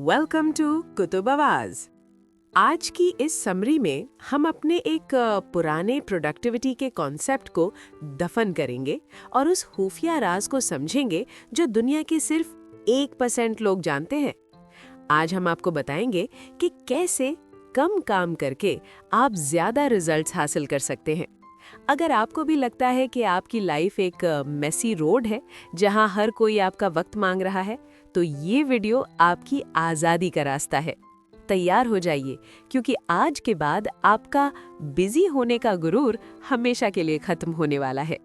Welcome to Qutub आवाज। आज की इस समरी में हम अपने एक पुराने प्रोडक्टिविटी के कॉन्सेप्ट को दफन करेंगे और उस खुफिया राज को समझेंगे जो दुनिया के सिर्फ 1% लोग जानते हैं। आज हम आपको बताएंगे कि कैसे कम काम करके आप ज्यादा रिजल्ट्स हासिल कर सकते हैं। अगर आपको भी लगता है कि आपकी लाइफ एक मेसी रोड है जहां हर कोई आपका वक्त मांग रहा है, तो ये वीडियो आपकी आज़ादी का रास्ता है। तैयार हो जाइए, क्योंकि आज के बाद आपका बिजी होने का गुरूर हमेशा के लिए खत्म होने वाला है।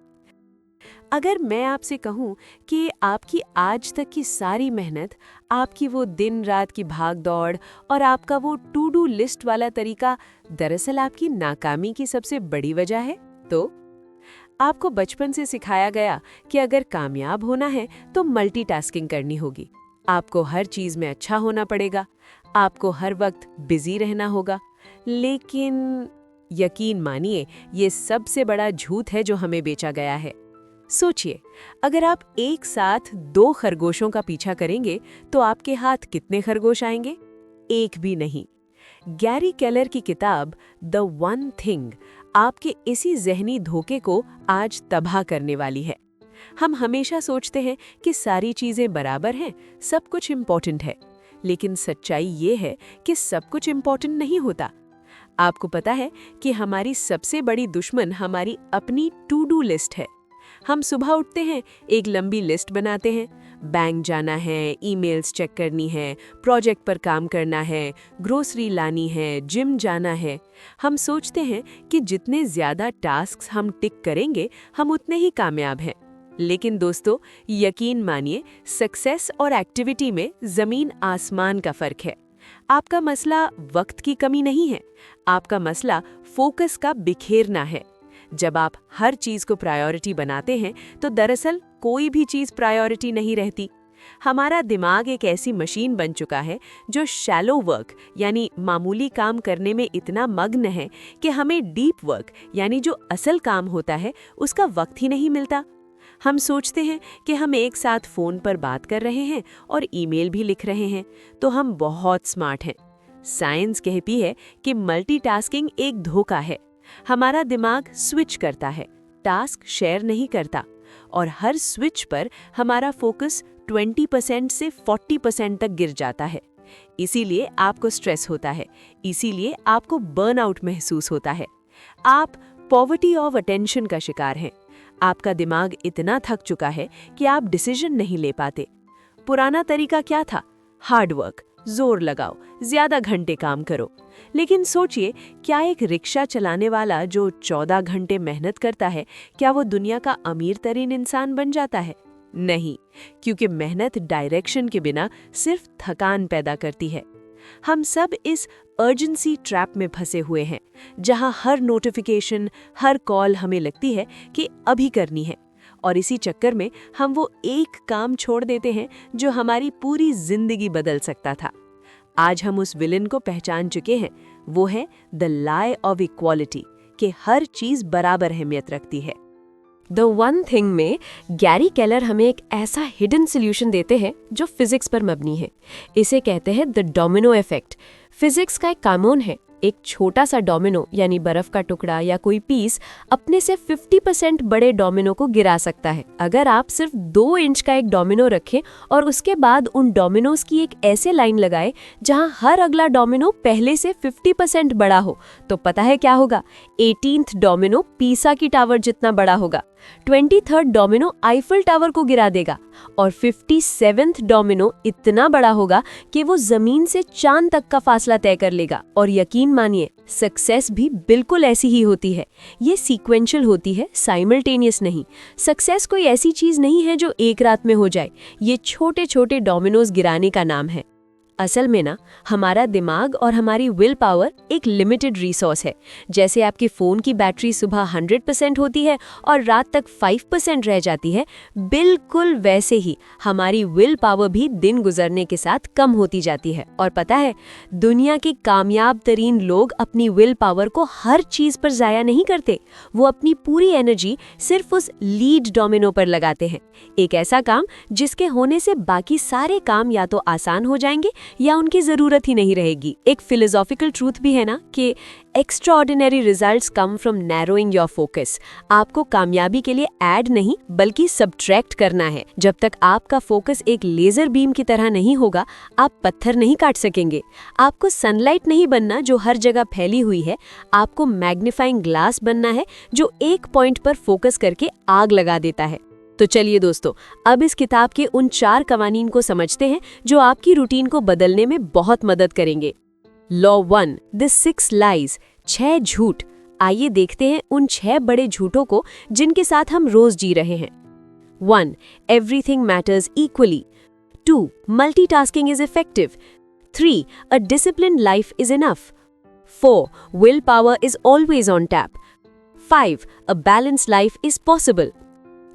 अगर मैं आपसे कहूं कि आपकी आज तक की सारी मेहनत, आपकी वो दिन रात की भाग दौड़ और आपका वो टू डू लिस्ट वाला तरीका दरअसल आपकी नाकामी की सबसे बड़ी वजह है, तो आपको बचपन से सिखाया गया कि अगर कामयाब होना है तो मल्टीटास्किंग करनी होगी। आपको हर चीज में अच्छा होना पड़ेगा, आपको हर वक्त बिजी रहना होगा। लेकिन यकीन मानिए, ये सबसे बड़ा झूठ है जो हमें बेचा गया है। सोचिए, अगर आप एक साथ 2 खरगोशों का पीछा करेंगे तो आपके हाथ कितने खरगोश आएंगे? एक भी नहीं। गैरी केलर की किताब द वन थिंग आपके इसी जहनी धोखे को आज तबाह करने वाली है। हम हमेशा सोचते हैं कि सारी चीजें बराबर हैं, सब कुछ इम्पोर्टेंट है, लेकिन सच्चाई ये है कि सब कुछ इम्पोर्टेंट नहीं होता। आपको पता है कि हमारी सबसे बड़ी दुश्मन हमारी अपनी टू डू लिस्ट है। हम सुबह उठते हैं, एक लंबी लिस्ट बनाते हैं, बैंक जाना है, ईमेल्स चेक करनी है, प्रोजेक्ट पर काम करना है, ग्रोसरी लानी है, जिम जाना है। हम सोचते हैं कि जितने ज़्यादा टास्क्स हम टिक करेंगे, हम उतने ही कामयाब हैं। लेकिन दोस्तों, यकीन मानिए, सक्सेस और एक्टिविटी में ज़मीन आसमान का फ़र्क है। आपका मसला वक्त की कमी नहीं है, आपका मसला फोकस का बिखेरना है। जब आप हर चीज को प्रायोरिटी बनाते हैं तो दरअसल कोई भी चीज प्रायोरिटी नहीं रहती। हमारा दिमाग एक ऐसी मशीन बन चुका है जो शैलो वर्क यानी मामूली काम करने में इतना मग्न है कि हमें डीप वर्क यानी जो असल काम होता है उसका वक्त ही नहीं मिलता। हम सोचते हैं कि हम एक साथ फोन पर बात कर रहे हैं और ईमेल भी लिख रहे हैं, तो हम बहुत स्मार्ट हैं। साइंस कहती है कि मल्टीटास्किंग एक धोखा है। हमारा दिमाग स्विच करता है, टास्क शेयर नहीं करता, और हर स्विच पर हमारा फोकस 20% से 40% तक गिर जाता है। इसीलिए आपको स्ट्रेस होता है, इसीलिए आपको बर्नआउट महसूस होता है। आप पॉवर्टी ऑफ अटेंशन का शिकार हैं। आपका दिमाग इतना थक चुका है कि आप डिसीजन नहीं ले पाते। पुराना तरीका क्या था? हार्ड वर्क, जोर लगाओ, ज्यादा घंटे काम करो। लेकिन सोचिए, क्या एक रिक्शा चलाने वाला जो 14 घंटे मेहनत करता है, क्या वो दुनिया का अमीर तरीन इंसान बन जाता है? नहीं, क्योंकि मेहनत डायरेक्शन के बिना सिर्फ थकान पैदा करती है। हम सब इस अर्जेंसी ट्रैप में फंसे हुए हैं, जहां हर नोटिफिकेशन, हर कॉल हमें लगती है कि अभी करनी है, और इसी चक्कर में हम वो एक काम छोड़ देते हैं जो हमारी पूरी जिंदगी बदल सकता था। आज हम उस विलन को पहचान चुके हैं, वो है द लाई ऑफ इक्वालिटी, कि हर चीज बराबर अहमियत रखती है। द वन थिंग में गैरी केलर हमें एक ऐसा हिडन सोल्यूशन देते हैं जो फिजिक्स पर मबनी है। इसे कहते हैं द डोमिनो इफेक्ट। फिजिक्स का एक कानून है, एक छोटा सा डोमिनो यानी बर्फ का टुकड़ा या कोई पीस अपने से 50% बड़े डोमिनो को गिरा सकता है। अगर आप सिर्फ 2 इंच का एक डोमिनो रखें और उसके बाद उन डोमिनोज की एक ऐसे लाइन लगाए जहां हर अगला डोमिनो पहले से 50% बड़ा हो, तो पता है क्या होगा? 18th डोमिनो पीसा की टावर जितना बड़ा होगा, 23rd डोमिनो आईफल टावर को गिरा देगा, और 57th डोमिनो इतना बड़ा होगा कि वो जमीन से चांद तक का फासला तय कर लेगा। और यकीन मानिए, सक्सेस भी बिल्कुल ऐसी ही होती है। ये सीक्वेंशियल होती है, साइमल्टेनियस नहीं। सक्सेस कोई ऐसी चीज नहीं है जो एक रात में हो जाए, ये छोटे छोटे डोमिनोज गिराने का नाम है। असल में ना, हमारा दिमाग और हमारी विल पावर एक लिमिटेड रिसोर्स है। जैसे आपके फ़ोन की बैटरी सुबह 100% होती है और रात तक 5% रह जाती है, बिल्कुल वैसे ही हमारी विल पावर भी दिन गुजरने के साथ कम होती जाती है। और पता है, दुनिया के कामयाब तरीन लोग अपनी विल पावर को हर चीज़ पर ज़ाया नहीं करते। वो अपनी पूरी एनर्जी सिर्फ उस लीड डोमिनो पर लगाते हैं, एक ऐसा काम जिसके होने से बाकी सारे काम या तो आसान हो जाएंगे या उनकी ज़रूरत ही नहीं रहेगी। एक फिलोसॉफिकल ट्रूथ भी है ना कि extraordinary results come from narrowing your focus. आपको कामयाबी के लिए ऐड नहीं बल्कि सब्ट्रैक्ट करना है। जब तक आपका फोकस एक लेज़र बीम की तरह नहीं होगा, आप पत्थर नहीं काट सकेंगे। आपको सनलाइट नहीं बनना जो हर जगह फैली हुई है, आपको मैग्नीफाइंग ग्लास बनना है जो एक पॉइंट पर फोकस करके आग लगा देता है। तो चलिए दोस्तों, अब इस किताब के उन 4 कवानीन को समझते हैं जो आपकी रूटीन को बदलने में बहुत मदद करेंगे। लॉ 1, द 6 लाइज, 6 झूठ। आइए देखते हैं उन 6 बड़े झूठों को जिनके साथ हम रोज जी रहे हैं। 1, everything matters equally. 2, multitasking is effective. 3, a disciplined life is enough. 4, will power is always on tap. 5, a balanced life is possible.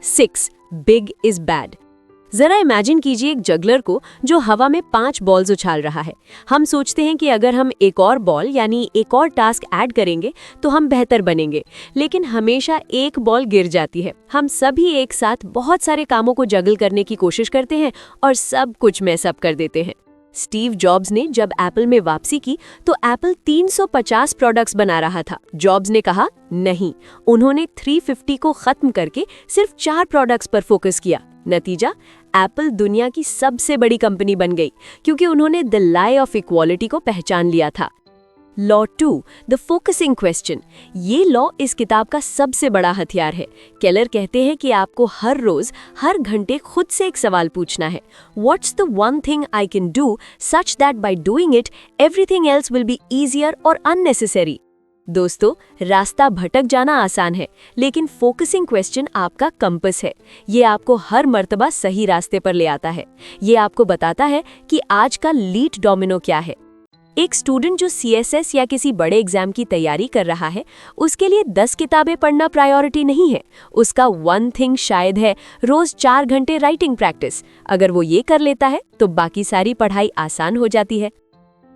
6, big is bad. जरा इमेजिन कीजिए एक जगलर को जो हवा में 5 बॉल्स उछाल रहा है। हम सोचते हैं कि अगर हम एक और बॉल यानी एक और टास्क ऐड करेंगे तो हम बेहतर बनेंगे, लेकिन हमेशा एक बॉल गिर जाती है। हम सभी एक साथ बहुत सारे कामों को जगल करने की कोशिश करते हैं और सब कुछ मैसअप कर देते हैं। स्टीव जॉब्स ने जब एप्पल में वापसी की तो एप्पल 350 प्रोडक्ट्स बना रहा था। जॉब्स ने कहा नहीं, उन्होंने 350 को खत्म करके सिर्फ 4 प्रोडक्ट्स पर फोकस किया। नतीजा, एप्पल दुनिया की सबसे बड़ी कंपनी बन गई क्योंकि उन्होंने द लाई ऑफ इक्वालिटी को पहचान लिया था। Law 2, the focusing question. ये लॉ इस किताब का सबसे बड़ा हथियार है। केलर कहते हैं कि आपको हर रोज हर घंटे खुद से एक सवाल पूछना है। What's the one thing I can do such that by doing it everything else will be easier और अननेसेसरी। दोस्तों, रास्ता भटक जाना आसान है, लेकिन फोकसिंग क्वेश्चन आपका कंपस है। ये आपको हर मर्तबा सही रास्ते पर ले आता है। ये आपको बताता है कि आज का लीड डोमिनो क्या है। एक स्टूडेंट जो CSS या किसी बड़े एग्जाम की तैयारी कर रहा है, उसके लिए 10 किताबें पढ़ना प्रायोरिटी नहीं है। उसका वन थिंग शायद है रोज 4 घंटे राइटिंग प्रैक्टिस। अगर वो ये कर लेता है तो बाकी सारी पढ़ाई आसान हो जाती है।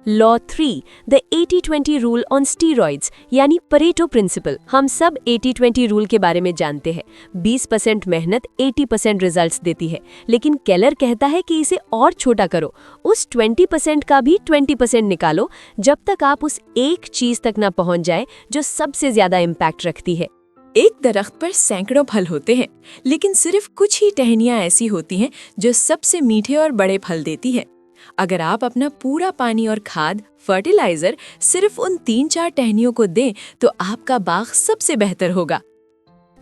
Law 3, the 80-20 rule on steroids यानी परेटो प्रिंसिपल। हम सब 80-20 रूल के बारे में जानते हैं। 20% मेहनत 80% रिजल्ट्स देती है, लेकिन केलर कहता है कि इसे और छोटा करो। उस 20% का भी 20% निकालो जब तक आप उस एक चीज तक ना पहुंच जाए जो सबसे ज्यादा इम्पैक्ट रखती है। एक दरख्त पर सैकड़ों फल होते हैं, लेकिन सिर्फ कुछ ही टहनियां ऐसी होती हैं जो सबसे मीठे और बड़े फल देती है। अगर आप अपना पूरा पानी और खाद, फर्टिलाइजर सिर्फ उन 3-4 टहनियों को दें तो आपका बाग सबसे बेहतर होगा।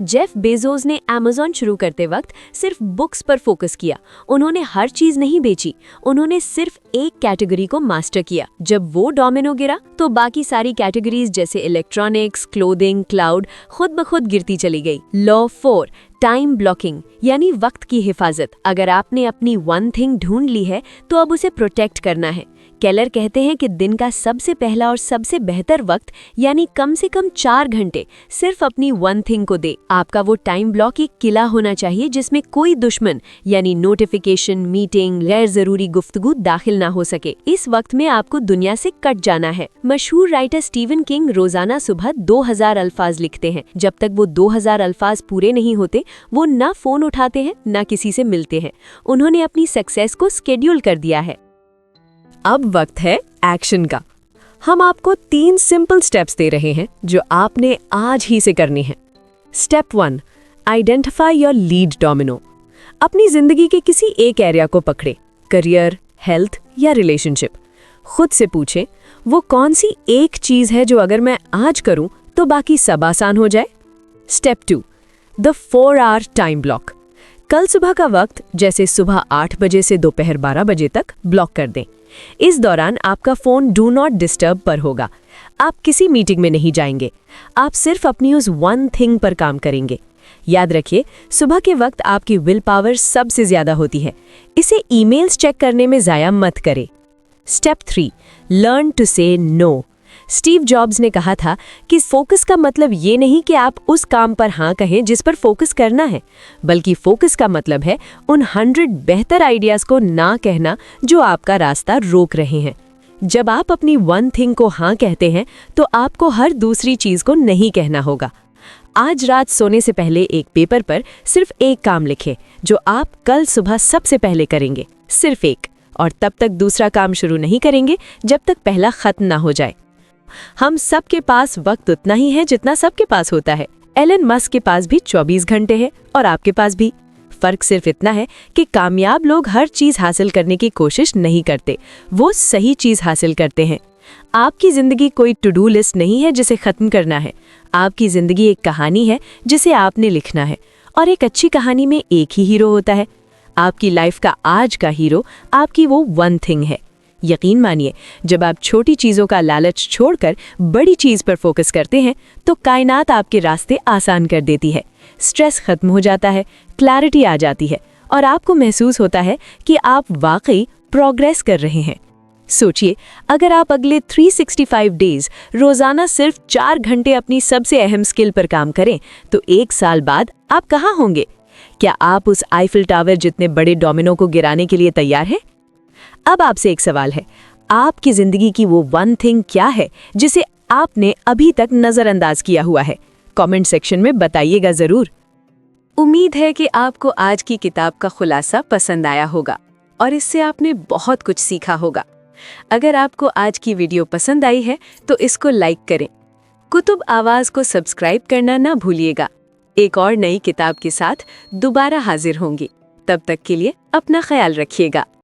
जेफ बेजोस ने अमेज़न शुरू करते वक्त सिर्फ बुक्स पर फोकस किया। उन्होंने हर चीज नहीं बेची, उन्होंने सिर्फ एक कैटेगरी को मास्टर किया। जब वो डोमिनो गिरा तो बाकी सारी कैटेगरीज जैसे इलेक्ट्रॉनिक्स, क्लोथिंग, क्लाउड खुद ब खुद गिरती चली गई। लॉ 4, टाइम ब्लॉकिंग यानी वक्त की हिफाजत। अगर आपने अपनी वन थिंग ढूंढ ली है तो अब उसे प्रोटेक्ट करना है। केलर कहते हैं कि दिन का सबसे पहला और सबसे बेहतर वक्त यानी कम से कम 4 घंटे सिर्फ अपनी वन थिंग को दे। आपका वो टाइम ब्लॉक एक किला होना चाहिए जिसमें कोई दुश्मन यानी नोटिफिकेशन, मीटिंग, गैर जरूरी गुफ्तगू दाखिल ना हो सके। इस वक्त में आपको दुनिया से कट जाना है। मशहूर राइटर स्टीवन किंग रोजाना सुबह 2000 अल्फाज लिखते हैं। जब तक वो 2000 अल्फाज पूरे नहीं होते वो ना फोन उठाते हैं ना किसी से मिलते हैं। उन्होंने अपनी सक्सेस को स्केड्यूल कर दिया है। अब वक्त है एक्शन का। हम आपको 3 सिंपल स्टेप्स दे रहे हैं जो आपने आज ही से करनी है। Step 1, identify your lead domino. अपनी जिंदगी के किसी एक एरिया को पकड़े, करियर, हेल्थ या रिलेशनशिप। खुद से पूछें वो कौन सी एक चीज है जो अगर मैं आज करूं तो बाकी सब आसान हो जाए। Step 2, the 4 hour time block. कल सुबह का वक्त जैसे सुबह 8 बजे से दोपहर 12 बजे तक ब्लॉक कर दें। इस दौरान आपका फोन डू नॉट डिस्टर्ब पर होगा। आप किसी मीटिंग में नहीं जाएंगे, आप सिर्फ अपनी उस वन थिंग पर काम करेंगे। याद रखिए, सुबह के वक्त आपकी विल पावर सबसे ज्यादा होती है। इसे ईमेल्स चेक करने में जाया मत करें। स्टेप 3, लर्न टू से नो। स्टीव जॉब्स ने कहा था कि फोकस का मतलब ये नहीं कि आप उस काम पर हाँ कहें जिस पर फोकस करना है, बल्कि फोकस का मतलब है उन 100 बेहतर आइडियाज को ना कहना जो आपका रास्ता रोक रहे हैं। जब आप अपनी वन थिंग को हाँ कहते हैं तो आपको हर दूसरी चीज को नहीं कहना होगा। आज रात सोने से पहले एक पेपर पर सिर्फ एक काम लिखें जो आप कल सुबह सबसे पहले करेंगे। सिर्फ एक। और तब तक दूसरा काम शुरू नहीं करेंगे जब तक पहला खत्म ना हो जाए। हम सबके पास वक्त उतना ही है जितना सबके पास होता है। एलन मस्क के पास भी 24 घंटे है और आपके पास भी। फर्क सिर्फ इतना है कि कामयाब लोग हर चीज हासिल करने की कोशिश नहीं करते, वो सही चीज हासिल करते हैं। आपकी जिंदगी कोई टू डू लिस्ट नहीं है जिसे खत्म करना है। आपकी जिंदगी एक कहानी है जिसे आपने लिखना है, और एक अच्छी कहानी में एक ही हीरो होता है। आपकी लाइफ का आज का हीरो आपकी वो वन थिंग है। यकीन मानिए, जब आप छोटी चीजों का लालच छोड़कर बड़ी चीज पर फोकस करते हैं तो कायनात आपके रास्ते आसान कर देती है। स्ट्रेस खत्म हो जाता है, क्लैरिटी आ जाती है और आपको महसूस होता है कि आप वाकई प्रोग्रेस कर रहे हैं। सोचिए, अगर आप अगले 365 डेज रोजाना सिर्फ 4 घंटे अपनी सबसे अहम स्किल पर काम करें तो 1 साल बाद आप कहाँ होंगे? क्या आप उस आईफिल टावर जितने बड़े डोमिनो को गिराने के लिए तैयार हैं? अब आपसे एक सवाल है, आपकी जिंदगी की वो वन थिंग क्या है जिसे आपने अभी तक नजरअंदाज किया हुआ है? कमेंट सेक्शन में बताइएगा जरूर। उम्मीद है कि आपको आज की किताब का खुलासा पसंद आया होगा और इससे आपने बहुत कुछ सीखा होगा। अगर आपको आज की वीडियो पसंद आई है तो इसको लाइक करें। कुतुब आवाज को सब्सक्राइब करना ना भूलिएगा। एक और नई किताब के साथ दोबारा हाजिर होंगी। तब तक के लिए अपना ख्याल रखिएगा।